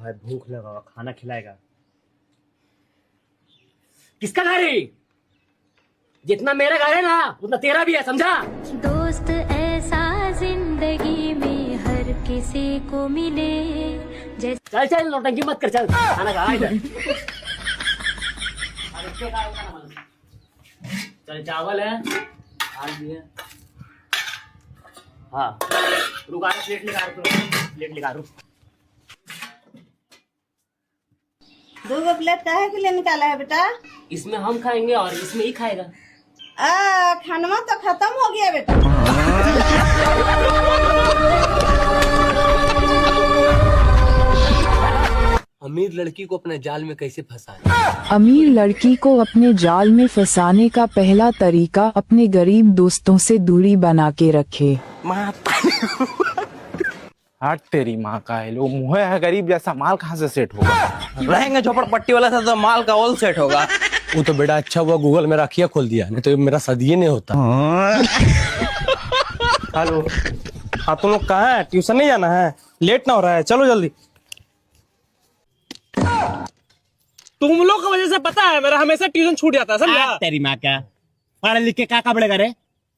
भाई भूख लगा, खाना खिलाएगा। किसका घर है? जितना मेरा घर है ना उतना तेरा भी है, समझा? दोस्त ऐसा जिंदगी में हर किसी को मिले। चल चल नौटंकी मत कर, चल खाना खा इधर। चल चावल है, आलू भी है। हाँ रुक, आज प्लेट निकाल रुक। 2 प्लेट काहे के लिए निकाला है बेटा? इसमें हम खाएंगे और इसमें ही खाएगा। खाना तो खत्म हो गया बेटा। अमीर लड़की को अपने जाल में कैसे फंसाएं? अमीर लड़की को अपने जाल में फंसाने का पहला तरीका अपने गरीब दोस्तों से दूरी बना के रखे। हट तेरी माँ का है, लो मुँह है गरीब जैसा, माल कहाँ से सेट होगा? रहेंगे झोपड़पट्टी वाला था तो माल का ऑल सेट होगा। वो तो बेटा अच्छा हुआ गूगल में राखिया खोल दिया, नहीं तो मेरा सदिये नहीं होता। हेलो, हाँ तुम लोग कहाँ है? ट्यूशन नहीं जाना है? लेट ना हो रहा है, चलो जल्दी। तुम लोग की वजह से पता है मेरा हमेशा ट्यूशन छूट जाता है, समझा? तेरी माँ क्या पढ़ लिख के क्या पड़ेगा रे?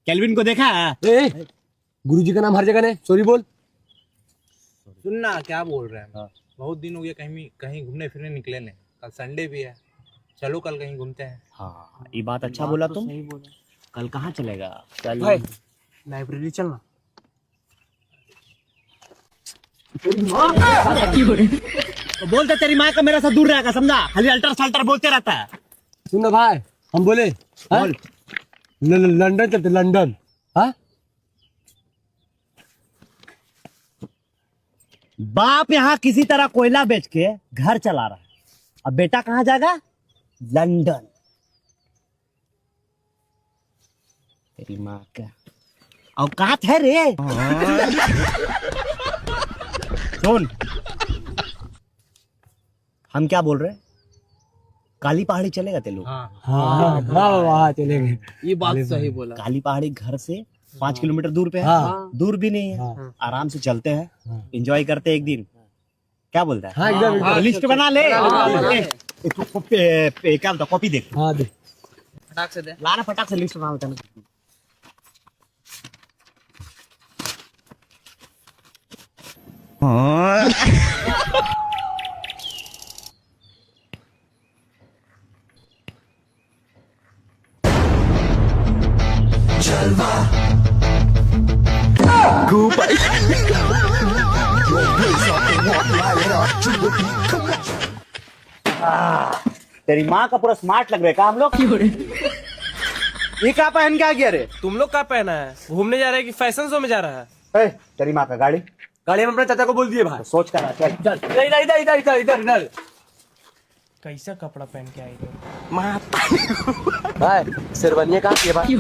केल्विन को देखा? गुरुजी का नाम हर जगह ने, सॉरी बोल। सुनना क्या बोल रहे हैं? बहुत दिन हो गया कहीं घूमने फिरने निकले नहीं। कल संडे भी है, चलो कल कहीं घूमते हैं। हाँ ये बात अच्छा बोला तुम। कल कहाँ चलेगा? कल भाई लाइब्रेरी चलना। तो बोलते तेरी माँ का मेरा से दूर रहेगा, समझा? खाली अल्टर सल्टर बोलते रहता है। सुन भाई, हम बोले लंदन चलते, लंदन। हाँ बाप यहाँ किसी तरह कोयला बेच के घर चला रहा है, अब बेटा कहाँ जाएगा? लंदन। तेरी माँ का औकात है रे। सुन, हम क्या बोल रहे हैं? काली पहाड़ी चलेगा तेलू? हाँ वहाँ चलेंगे। ये बात सही बोला। काली पहाड़ी घर से 5 किलोमीटर दूर पे है। हाँ। दूर भी नहीं है। आराम से चलते हैं, एंजॉय करते हैं एक दिन। क्या बोलता है? हाँ एकदम। लिस्ट बना ले। क्या बोलता? कॉपी देख। हाँ दे। फटाक से दे। लाना फटाक से लिस्ट बना होता है। तेरी माँ का पूरा स्मार्ट लग रहा है का हम लोग? ये क्या पहन के आ गया रे? तुम लोग क्या पहना है? घूमने जा रहे हैं कि फैशन शो में जा रहा है? तेरी माँ का गाड़ी गाड़ी में अपने चाचा को बोल दिए भाई। सोच कर चल। इधर कैसा कपड़ा पहन के आई थे? भाई शेरवानी कहाँ की है भाई?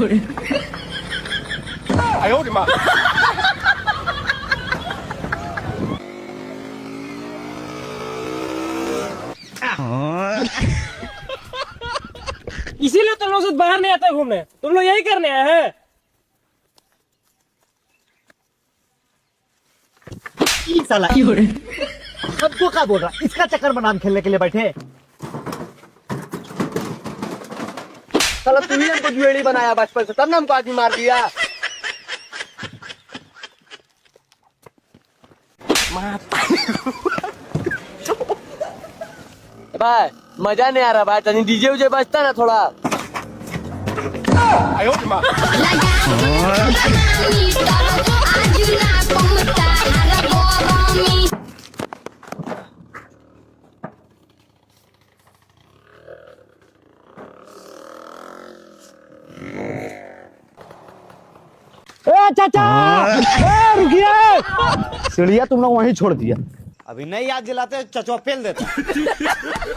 इसीलिए तुम लोग से बाहर नहीं आते घूमने, तुम लोग यही करने आए हैं। साला सबको क्या बोल रहा? इसका चक्कर में नाम खेलने के लिए बैठे। साला तू ही हमको जुएड़ी बनाया बचपन से, तब ना हमको आदमी मार दिया। भाई मजा नहीं आ रहा भाई, तनी डीजे उजे बजता ना थोड़ा। चाचा रुकिए, सीढ़िया तुम लोग वहीं छोड़ दिया। अभी नहीं याद दिलाते चचो पेल देता।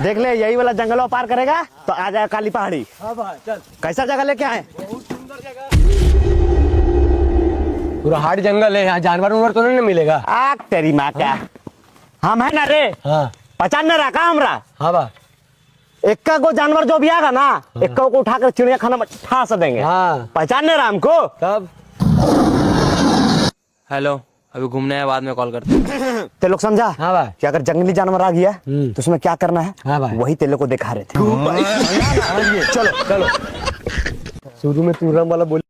देख ले, यही वाला जंगल पार करेगा तो आ जाएगा काली पहाड़ी। हाँ भाई चल। कैसा जगह लेके आए? बहुत सुंदर जगह। पूरा हार्ड जंगल है, यहाँ जानवर उनवर तो नहीं मिलेगा। आग तेरी माँ क्या, हम है ना रे। हाँ 95 रखा हमरा। हाँ बा। एक्का को जानवर जो भी आएगा ना, एक्का को उठाकर चिड़िया खाना में ठा से देंगे। हाँ 95 हमको। तब हेलो, अभी घूमने आए, बाद में कॉल करते हैं। ते लोग समझा हाँ भाई। कि अगर जंगली जानवर आ गया तो उसमें क्या करना है, हाँ भाई। वही तेरे को दिखा रहे थे। चलो चलो। शुरू में तू रम वाला बोल